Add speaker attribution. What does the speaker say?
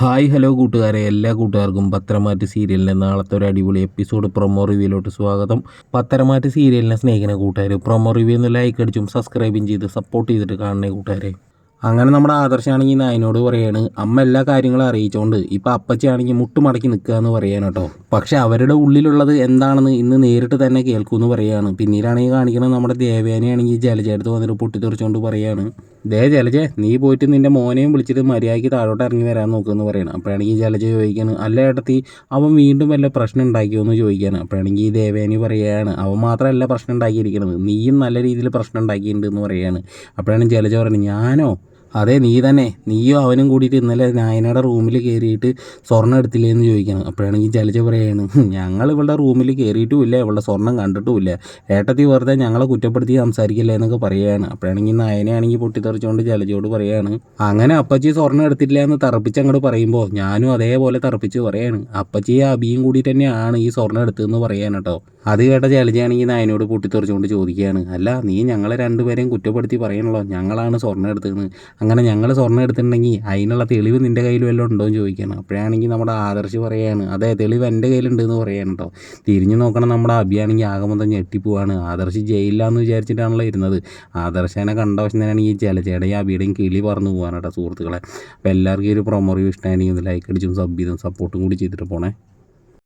Speaker 1: Hi hello കൂട്ടുകാരെ, എല്ലാ കൂട്ടുകാർക്കും പത്തരമാറ്റ് സീരിയലിൻ്റെ നാളത്തെ ഒരു അടിപൊളി എപ്പിസോഡ് പ്രൊമോ റിവ്യൂയിലോട്ട് സ്വാഗതം. പത്തരമാറ്റ് സീരിയലിനെ സ്നേഹിക്കുന്ന കൂട്ടുകാർ പ്രൊമോ റിവ്യൂ ഒന്ന് ലൈക്ക് അടിച്ചും സബ്സ്ക്രൈബും ചെയ്ത് സപ്പോർട്ട് ചെയ്തിട്ട് കാണണേ കൂട്ടുകാരെ. അങ്ങനെ നമ്മുടെ ആദർശാണെങ്കിൽ നായനോട് പറയാണ്, അമ്മ എല്ലാ കാര്യങ്ങളും അറിയിച്ചുകൊണ്ട് ഇപ്പം അപ്പച്ചിയാണെങ്കിൽ മുട്ടുമടക്കി നിൽക്കുക എന്ന് പറയാൻ കേട്ടോ. പക്ഷെ അവരുടെ ഉള്ളിലുള്ളത് എന്താണെന്ന് ഇന്ന് നേരിട്ട് തന്നെ കേൾക്കുമെന്ന് പറയാണ്. പിന്നീടാണെങ്കിൽ കാണിക്കുന്നത് നമ്മുടെ ദേവേനയാണെങ്കിൽ ജലജയെടുത്ത് വന്നിട്ട് പൊട്ടിത്തെറിച്ചുകൊണ്ട് പറയാണ്, ജലജ നീ പോയിട്ട് നിൻ്റെ മോനെയും വിളിച്ചിട്ട് മര്യാദയ്ക്ക് താഴോട്ട് ഇറങ്ങി വരാൻ നോക്കുമെന്ന് പറയണം. അപ്പോഴാണെങ്കിൽ ജലജ ചോദിക്കുകയാണ്, അല്ല ഏട്ടത്തി അവൻ വീണ്ടും വല്ല പ്രശ്നം ഉണ്ടാക്കിയോ എന്ന് ചോദിക്കുകയാണ്. അപ്പോഴാണെങ്കിൽ ഈ ദേവേനി പറയുകയാണ്, അവൻ മാത്രമല്ല പ്രശ്നം ഉണ്ടാക്കിയിരിക്കുന്നത്, നീയും നല്ല രീതിയിൽ പ്രശ്നം ഉണ്ടാക്കിയിട്ടുണ്ട് എന്ന് പറയുകയാണ്. അപ്പോഴാണ് ജലജ പറയുന്നത്, ഞാനോ? അതെ നീ തന്നെ, നീയോ അവനും കൂടിയിട്ട് ഇന്നലെ നായനയുടെ റൂമിൽ കയറിയിട്ട് സ്വർണ്ണം എടുത്തില്ലേന്ന് ചോദിക്കണം. അപ്പോഴാണെങ്കിൽ ജലജ പറയാണ്, ഞങ്ങൾ ഇവളുടെ റൂമിൽ കയറിയിട്ടുമില്ല, ഇവളുടെ സ്വർണ്ണം കണ്ടിട്ടുമില്ല, ഏട്ടത്തി വെറുതെ ഞങ്ങളെ കുറ്റപ്പെടുത്തി സംസാരിക്കില്ല എന്നൊക്കെ പറയുകയാണ്. അപ്പോഴാണെങ്കിൽ നായനെയാണെങ്കിൽ പൊട്ടിത്തെറിച്ചുകൊണ്ട് ജലജയോട് പറയാണ്, അങ്ങനെ അപ്പച്ചി സ്വർണ്ണം എടുത്തില്ല എന്ന് തറപ്പിച്ച് അങ്ങോട്ട് പറയുമ്പോൾ ഞാനും അതേപോലെ തറപ്പിച്ച് പറയാണ്, അപ്പച്ചിയെ അബിയും കൂടി തന്നെയാണ് ഈ സ്വർണ്ണം എടുത്തതെന്ന് പറയാൻ കേട്ടോ. അത് കേട്ട ജലജയാണെങ്കിൽ നായനോട് പൊട്ടിത്തെറിച്ചുകൊണ്ട് ചോദിക്കുകയാണ്, അല്ല നീ ഞങ്ങളെ രണ്ടുപേരെയും കുറ്റപ്പെടുത്തി പറയണല്ലോ ഞങ്ങളാണ് സ്വർണ്ണം എടുത്തതെന്ന്, അങ്ങനെ ഞങ്ങൾ സ്വർണ്ണം എടുത്തിട്ടുണ്ടെങ്കിൽ അതിനുള്ള തെളിവ് നിൻ്റെ കയ്യിൽ വല്ലതും ഉണ്ടോ എന്ന് ചോദിക്കുകയാണ്. അപ്പോഴാണെങ്കിൽ നമ്മുടെ ആദർശ് പറയുകയാണ്, അതെ തെളിവ് എൻ്റെ കയ്യിലുണ്ട് എന്ന് പറയാൻ കേട്ടോ. തിരിഞ്ഞു നോക്കണം നമ്മുടെ അഭിയാണെങ്കിൽ ആകെ മൊത്തം ഞെട്ടിപ്പോവാണ്. ആദർശ് ജയിലിലാന്ന് വിചാരിച്ചിട്ടാണല്ലോ ഇരുന്നത്. ആദർശനെ കണ്ട വശം തന്നെയാണെങ്കിൽ ജലജയുടെയും അബിയുടെയും കിളി പറന്നു പോകാൻ കേട്ടോ സുഹൃത്തുക്കളെ. അപ്പോൾ എല്ലാവർക്കും ഈ ഒരു പ്രൊമോ റിവ്യൂ ഇഷ്ടമാണെങ്കിൽ ലൈക്ക് അടിച്ചും സബ് ചെയ്തും സപ്പോർട്ടും കൂടി ചെയ്തിട്ട് പോണേ.